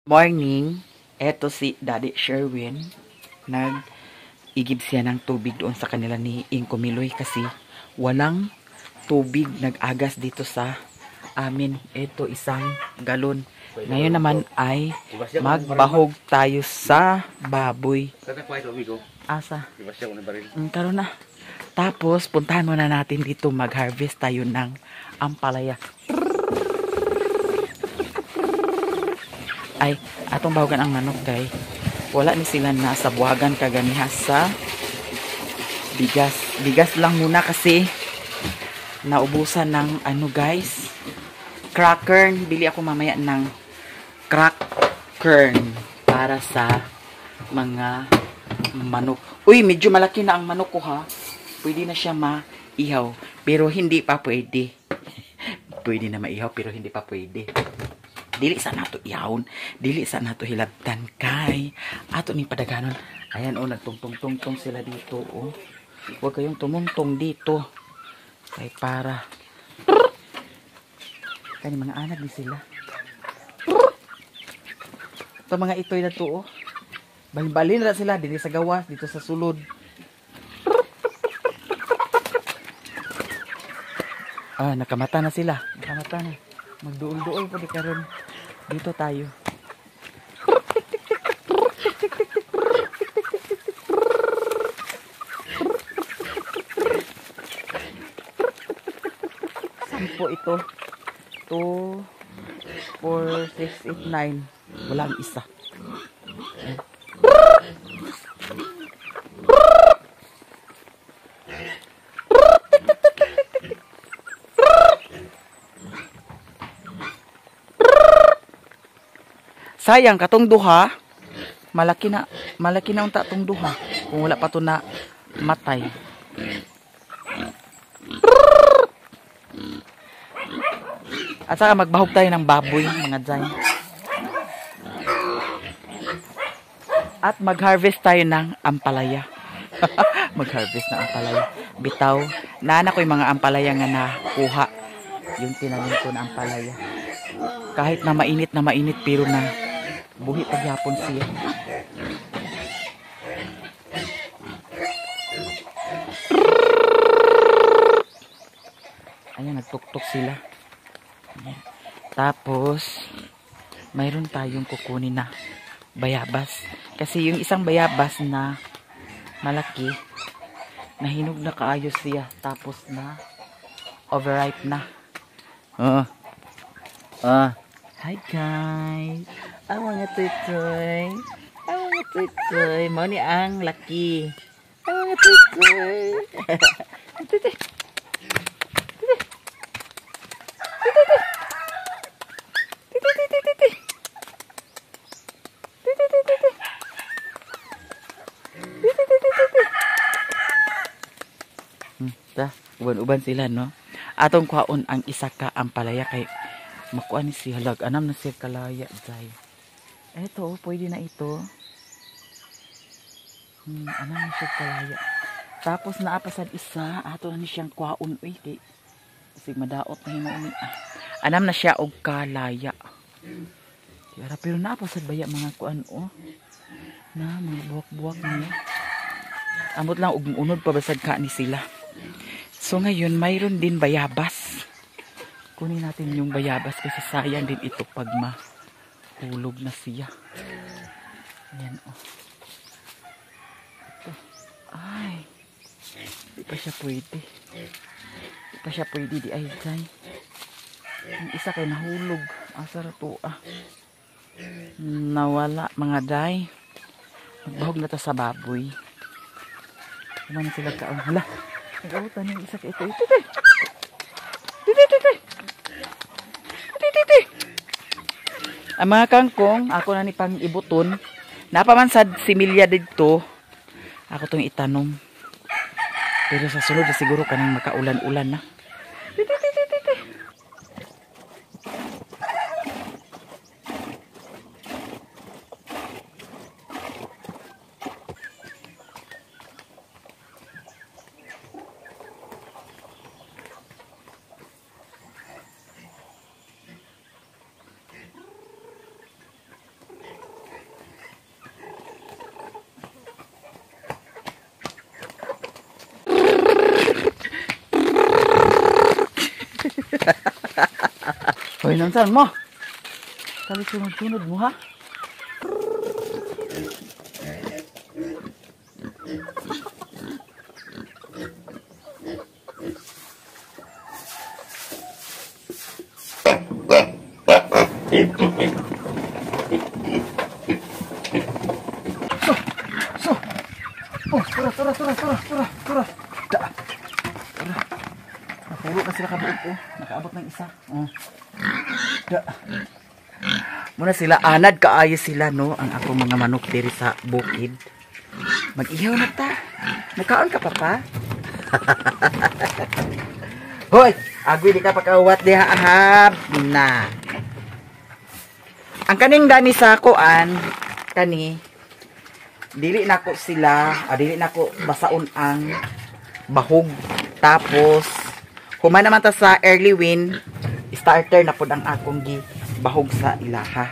Morning, eto si Daddy Sherwin. Nag-igib siya ng tubig doon sa kanila ni Inko Miloy kasi walang tubig nag-agas dito sa amin. Eto isang galon. Ngayon naman ay magbahog tayo sa baboy. Asa? Karon na. Tapos puntahan muna natin dito, mag-harvest tayo ng ampalaya. Ay, atong bahugan ang manok kay wala ni sila na sa buhagan kaganiha sa bigas. Bigas lang muna kasi naubusan ng ano guys, cracker. Bili ako mamaya ng cracker para sa mga manok. Uy, medyo malaki na ang manok ko ha. Pwede na siya maihaw, pero hindi pa pwede. Pwede na maihaw pero hindi pa pwede. Dili sa nato ihawon, dili sa nato hilabtan kay ato ni padaganon. Ayan nagtungtong-tungtong sila dito Huwag kayong tumungtong dito. Kay para kani mga anak ni sila. Ito mga itoy na to Balin-balin na sila dili sa gawas, dito sa sulod. Nakamata na sila. Nakamata na. Magduol-duol po di karon. Dito tayo. Sampo ito. 2, 4, 6, 8, 9. Walang isa. Sayang katong duha, malaki na unta tong duha kung wala pa to na matay. At saka magbahog tayo ng baboy, mga dyan. At mag-harvest tayo ng ampalaya. Mag-harvest ng ampalaya. Bitaw, naana ko yung mga ampalaya nga nakuha. Yung tinanim ko na ampalaya. Kahit na mainit pero na buhi paghapon siya. Ayan, nagtuktok sila. Ayan. Tapos, mayroon tayong kukunin na bayabas. Kasi yung isang bayabas na malaki, nahinog na kaayos siya. Tapos na overripe na. Hi guys! Ang mga tutoy. Mao ni ang laki. Ang mga tutoy. Uban-uban sila, no? Atong kwaon ang isa ka ampalaya kay makuha ni siya lag. Anam na siya kalaya, day. Eto, pwede na ito. Anam na siya kalaya. Tapos naapasad isa, ato na ni siyang kwaon. Uy, di. Kasi madaot na hinuuni. Anam na siya og kalaya. Yara, pero naapasad baya mga kuan, na, mga buwak-buwak niya. Amot lang, unod pa basad ka ni sila. So ngayon, mayroon din bayabas. Kunin natin yung bayabas kasi sayang din ito pag mahulog na siya. Ayan, Ito. Ay. Di pa siya pwede. Di ay dyan. Yung isa kay nahulog. Asara to Nawala mga day. Magbahog na ta sa baboy. Kumain sila kaon. Hala. Nag-abutan yung isa kay ito. Ang mga kangkong, ako na ni pang ibuton. Napamansad similya dito. Ako itong itanom. Pero sa sunod siguro kanang makaulan-ulan na. Uy, nansan mo? Kali sunod-sunod mo, ha? Tara. Napulo na sila kabuok, oh. Nakaabot ng isa. Muna sila, anad kaayo sila, no? Ang akong mga manok diri sa bukid. Mag-ihaw na ta. Mukaon ka, papa? Hoy! Agwi, di ka pakawat diha, ahab na. Ang kaning dani sa kuan, kani, dili nako sila, dili nako basaon ang bahog. Tapos, human naman ta sa early win, starter na pod ang akong gi bahog sa ilaha.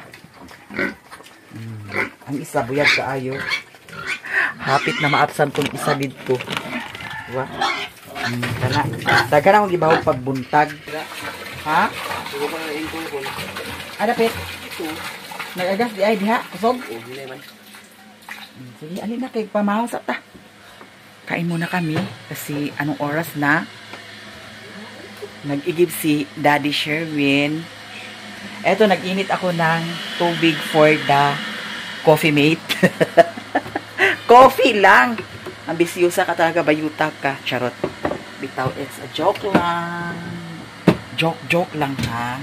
Ang isa buyag kaayo. Hapit na maabsan tong isa didto. Diba? Kana. Dagan akong gibahog pagbuntag. Ha? Ada pet. Nagagas di ay diha, kusog. Sige, alin na kay pamahaw sa ta. Kain muna kami kasi anong oras na? Nag-igib si Daddy Sherwin. Eto, nag-init ako ng tubig for the coffee mate. Coffee lang. Ambisyosa ka talaga, bayuta ka. Charot. Bitaw, it's a joke lang. Joke lang, ha?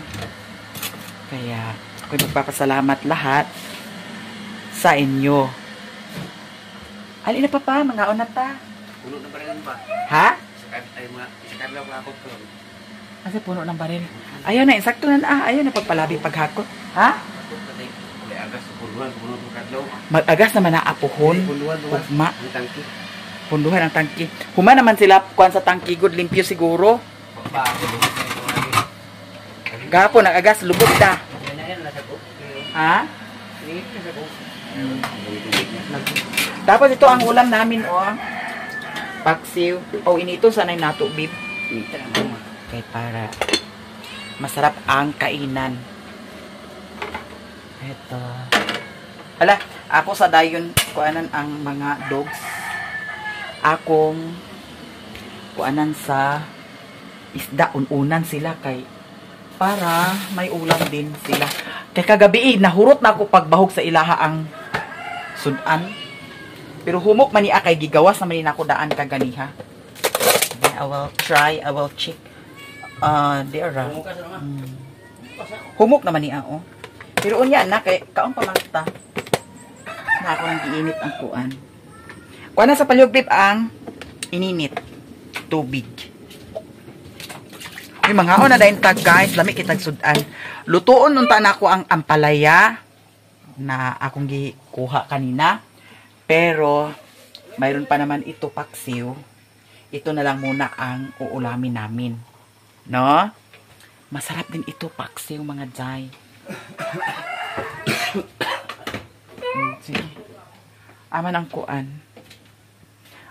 Kaya, ako nagpapasalamat lahat sa inyo. Alin na papa, mga onata. Puno na baril pa. Ha? Isakan lang ako ko. Kasi puno ng baril. Ayaw na, insakto na ayaw na pagpalabi paghakot. Ha? Mag-agas naman na apuhon. Ugma. Punduhan ang tangki. Huma naman sila kuan sa tangki, good limpyo siguro. Gapon, nag-agas, lubog ta. Ha? Tapos ito ang ulam namin, oh. Paksiw. Oh, inito sanay nato, beef. Okay, para masarap ang kainan. Ito. Hala, ako sa dayon kuanan ang mga dogs. Akong kuanan sa isda, unan sila kay para may ulam din sila. Kay kagabi nahurot na ako pagbahog sa ilaha ang sudan. Pero humok man niya kay gigawas naman ni nako daan kaganiha. I will try, I will check. There. Humok naman niya, oh. Pero unya na kay kaon pa mangta. Na ako nang giinit ang kuan. Kuan na sa palyog ang ininit tubig. May mga na dayon tag guys, lami kitag sudan. Lutuon unta na ako ang ampalaya na akong gikuha kanina. Pero mayroon pa naman ito paksiw. Ito na lang muna ang uulamin namin. No? Masarap din ito paksiw mga jay. Sige. Aman ang kuan.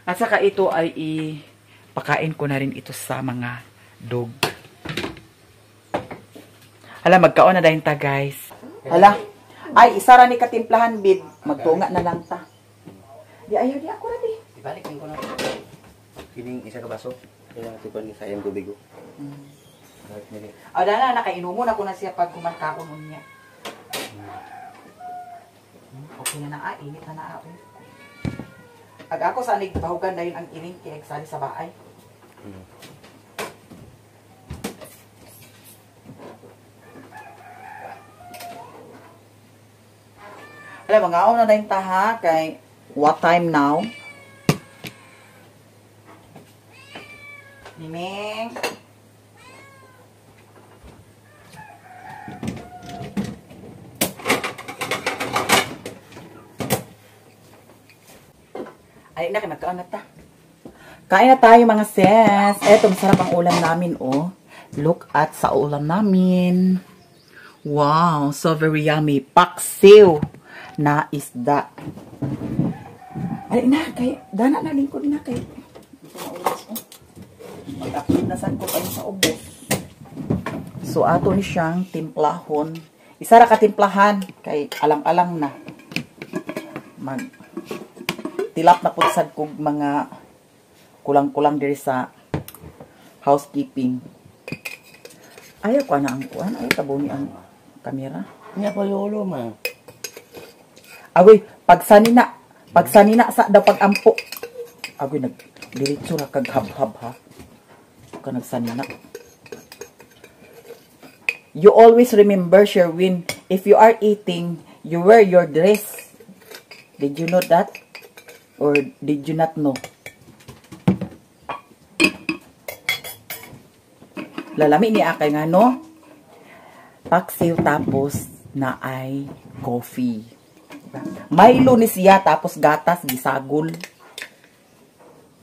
At saka ito ay ipakain ko na rin ito sa mga dog. Hala, magkaon na dahin ta guys. Hala. Ay, isara ni katimplahan bid. Magtunga na lang ta. Di ayaw di ako na di. Ibalik ko na. Kining isa ka baso. Kaya tukon ni sayang tubig ko. Dala na nakainumo na ko na siya pag kumakakon niya. Okay na na init na ako. Ag ako sa nagbahugan dahil ang iring kay sali sa bahay. Alam, mga ako na dahil taha kay what time now? Miming. Ay, na, magkaon na ta. Kain na tayo mga sis. Eto, masarap ang ulam namin, oh. Look at sa ulam namin. Wow, so very yummy. Paksiw na isda. Ay, na, kay, dana na lingkod na kay. Mag-upload na saan ko kayo sa ubos. So ato ni siyang timplahon. Isa ra ka timplahan kay alang-alang na. Mag tilap na pud sad kog mga kulang-kulang diri sa housekeeping. Ayaw ko na ang kuan, ayaw tabuni ang kamera. Nya pa lolo man. Agoy, pagsanina sa daw pagampo. Agoy nagdiretso ra kag hab-hab ha. Ka nagsanina. You always remember, Sherwin, if you are eating, you wear your dress. Did you know that? Or did you not know? Lalami ni akay nga, no? Paksiw tapos na ay coffee. Milo ni siya tapos gatas, gisagol.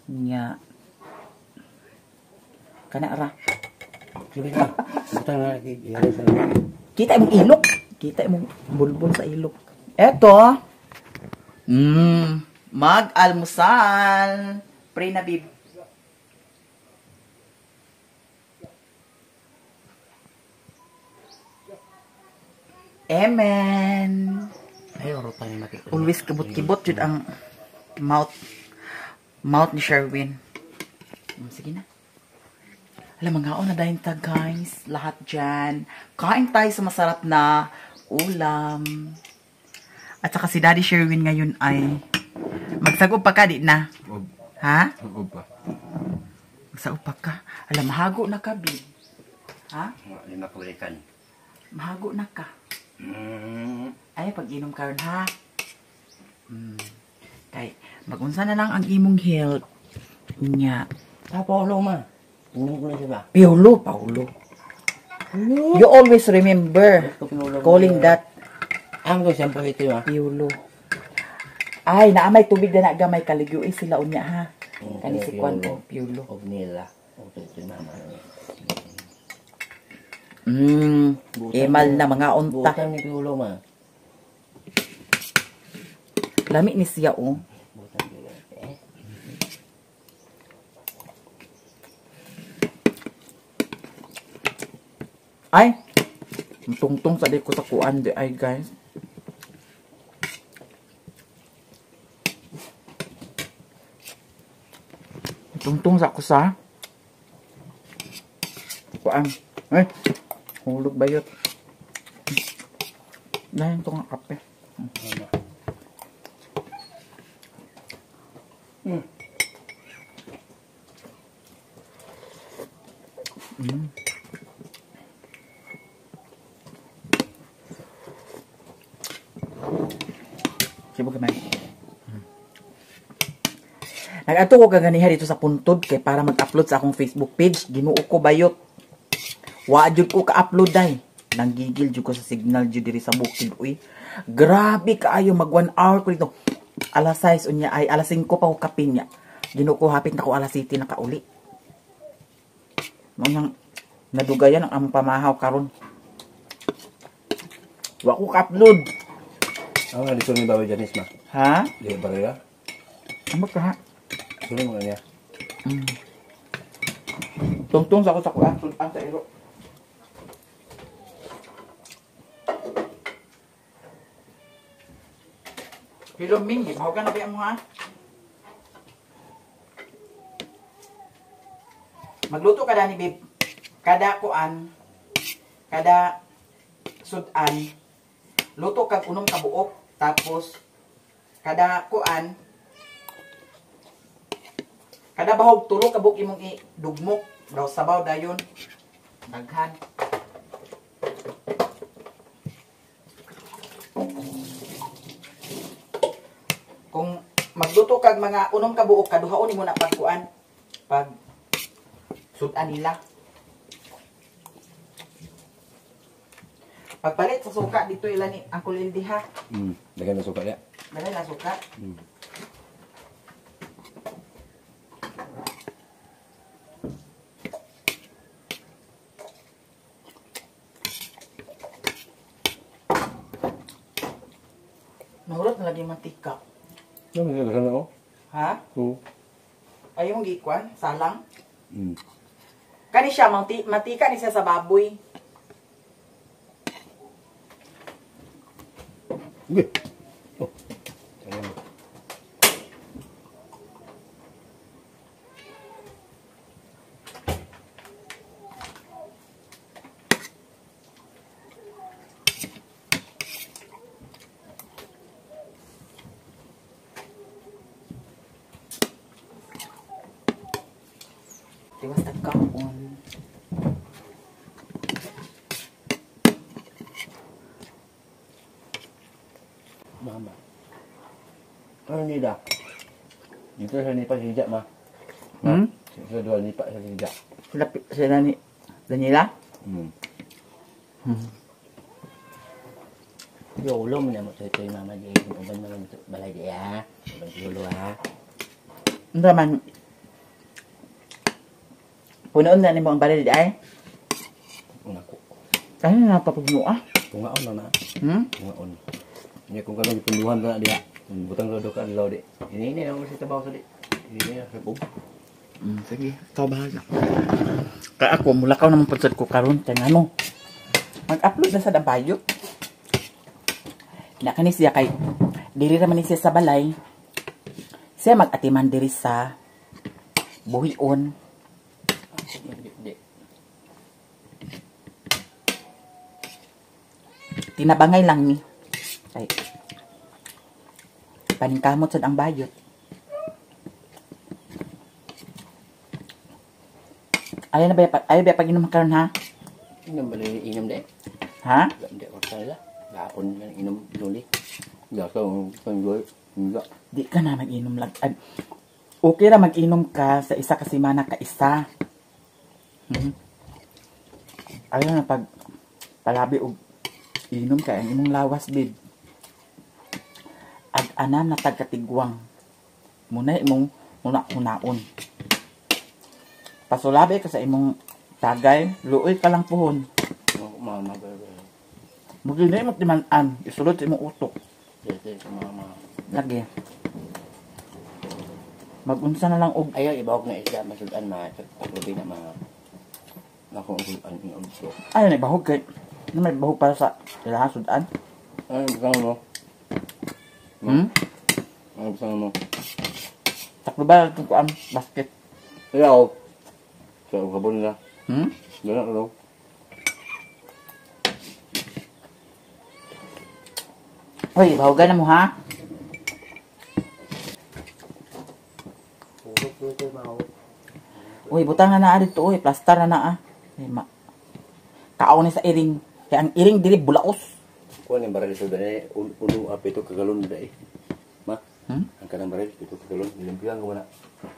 Nya. Kana ra. Kita imong ilok. Kita imong bulbul sa ilok. Eto. Mag-almusal. Pray na, bib. Amen. Ay, oro pa ni makikita. Always kibot-kibot jud ang mouth ni Sherwin. Sige na. Alam, mga na dahil ta, guys. Lahat dyan. Kain tayo sa masarap na ulam. At saka si Daddy Sherwin ngayon ay magsagop pa ka, di na? Ha? Sagop pa. Magsagop pa ka. Alam, mahago na ka, Bi. Ha? Lima kabalikan. Mahago na ka. Ay, pag-inom ka rin, ha? Kay, mag-unsa na lang ang imong health. Nya. Paulo ma. Inom ko na siya ba? Paulo. You always remember calling that Ang ko siyempre ito ma. Piolo. Ay, naamay tubig na nagamay kaligyo. Sila unya, ha? Kani si Kwan o Piolo. Of nila. Ito mama. Emal na mga unta. Butang ni Piolo ma. Lami ni siya, oh. Butang Piolo. Ay, tungtong sa di ko sa kuan di ay, guys. Tungtong sa kusa. Kuan. Ay, hulog bayot. Dahil ito nga kape. Sibo gamay. Nag-ato ko kaganiha dito sa puntod kay para mag-upload sa akong Facebook page. Ginuo ko bayot. Wa jud ko ka-upload day. Nanggigil jud ko sa signal jud diri sa bukid. Uy, grabe kaayo mag 1 hour ko dito. Alas 6 unya ay alas 5 pa ko kapin niya. Ginuo ko hapit na ko alas 7 na kauli. Nang nadugayan ang among pamahaw karon. Wa ko ka-upload. Ako nga dito ni Bawa Janis ma. Ha? Di ba rin? Amo ka ha? Sulit mo niya. Tungtong sa ako sa kuan, sudan sa iro. Hello, Mingi. Mahugan na ba mo, ha? Magluto ka na ni Babe. Kada kuan, kada sudan, luto kag unong kabuok. Tapos, kada kuan, kada bahog tulo kabuk imong idugmok. Daw sabaw dayon. Daghan. Kung magluto kag mga unom kabuok, kaduhaon nimo na pagkuan. Pag sudan nila. Pagpalit sa suka dito ilan ni Uncle Ildi, ha. Dagan na suka niya. Dali na suka. Nahulot na lagi mantika. Ano mo dagan na oh? Ha? Oo. Ayaw mong gikuan? Salang? Kani siya, mantika ni siya sa baboy. Uy. Oh. Ayan. Tiwas tagkaon. Mama. Ano nila? Dito sa nipa si Hijak, ma. Hmm? Sa dua nipa sa Hijak. Sila ni Daniela? Hmm. Yolo mo na mo ito yung mama di. Uban naman ito. Balay di ha. Uban yolo ha. Ano naman? Punoon na ni mo ang balay di ay? Una ko. Kaya na napapagno ah. Tungaon na na. Hmm? Tungaon. Nya kung kanang punduhan na dia. Butang rodo ka law di. Ini ang si tabaw sa di. Ini sa ko. Sige, ikaw bahala. Kaya ako, mulakaw naman pansad ko karon kaya ano, mag-upload na sa Dabayo. Nakani siya kay, diri naman siya sa balay. Siya mag-atiman diri sa Buhion. Di. Tinabangay lang ni. Ay, paningkamot sa ang bayot. Ayaw na ba, ayaw ba pag-inom karon ha? Inom balay inom di. Ha? Hindi ko nila. Gapon na inom nuli. Gapon ang panggoy. Enggak. Di ka na mag-inom lang. Okay na mag-inom ka sa isa kasi mana ka isa. Ayaw na pag palabi og inom ka ang imong lawas bib. Ag-anan na tagkatigwang. Muna imong una-unaon. Pasulabi ka sa imong tagay, luoy ka lang puhon. Mama bebe. Mugin na imong timan-an, isulod sa imong utok. Dito sa mama. Lagi. Mag-unsa na lang og Ayaw ibawag na isda masudan ma. Paglubi na mga. Nako ang sudan ng ulo. ay na bahog kay. Ano may bahog para sa ilaha sudan? Ano gusto mo? Hmm? Ano gusto mo? Takbo ba itong kuan basket? Ayaw. Sa kabon nila. Hmm? Ganun ano? Hoy, bahogan na mo ha? Uy, butang na naa dito, uy, plastar na naa. Ay, Kaaw ni sa iring. Kaya ang iring dili bulaos. Kuan yung baril sa dali. Uno apito kagalon na dai. Ma. Ang kanang baril pito kagalon. Ilimpihan ko na.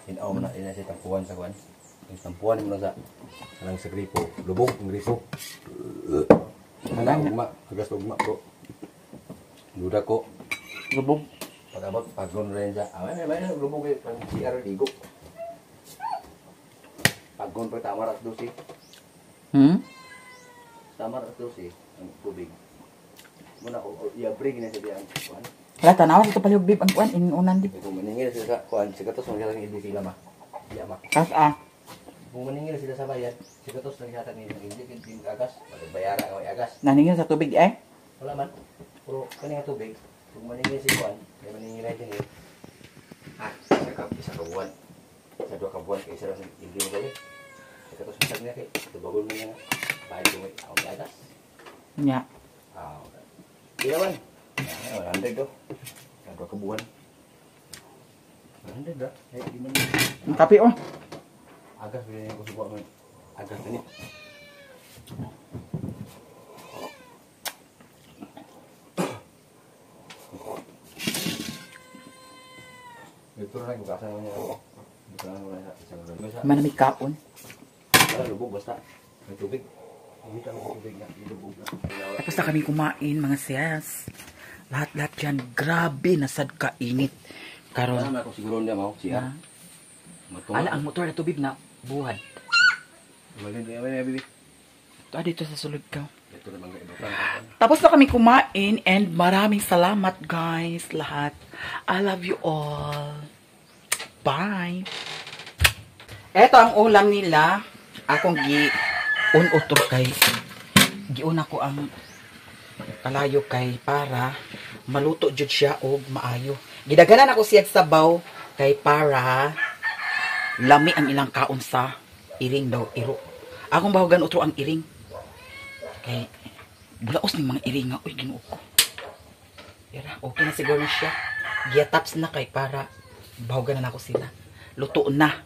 Inaw mo na ina sa tampuan sa kuan. Yung tampuan mo na sa kanang sa gripo. Lubog ang gripo. Kanang ugma, agas ugma ko. Duda ko. Lubog. Pag-abot, pag-gon rin siya. May lubog eh. Pag CR, ligo. Pag-gon pa, tamar at dosi. Hmm? Tamar at dosi. Ang tubig. Muna ko, i-abrig na siya ang kuhan. Wala, tanawa sa ito palihog bib ang kuan, inuunan di. Kung maningil sila sa kuhan, sigatos mo siya hindi sila ma. Iya ma. Kas Kung maningil sila sa bayan, sigatos lang siya ni hindi din agas. Bayara ang agas. naningin sa tubig eh. Wala man. Pero kanina tubig. Kung maningil si kuhan, may maningil na din eh. Isa kabuan. Sa dua kabuan, kaya isa lang hindi mo gali. Sigatos mo siya niya kay. Tubagon mo niya. Bahay ko may ang agas. Nya. Iya man. 100 do. Sa dua kabuan. 100 dah. Di man. Tapi oh. Agas bila yang aku suka main. Agas ini. Itu lagi buka sananya. Bukan mulai sa. Manamig kaon. Wala lubog basta. May tubig. Hindi ka tubig na lubog na. Tapos na kami kumain mga siyas. Lahat-lahat yan. Grabe, nasad ka init. Karon. Ano ako siguro niya mau siya. Ala, ang motor na tubig na buhad. Maganda yan, baby. Ito, dito sa sulod ka. Ito naman ga ibutan. Tapos na kami kumain and maraming salamat guys lahat. I love you all. Bye. Ito ang ulam nila. Akong gi-un-utro kay. Giun ako ang kalayo kay para maluto jud siya og maayo. Gidaganan ako siya sabaw kay para lami ang ilang kaon sa iring daw iro. Akong bahugan utro ang iring. Kay bulaos ni mga iring nga. Uy, Ginoo ko. Yara, okay na siguro siya. Giataps na kay para bahugan na ako sila. Luto na.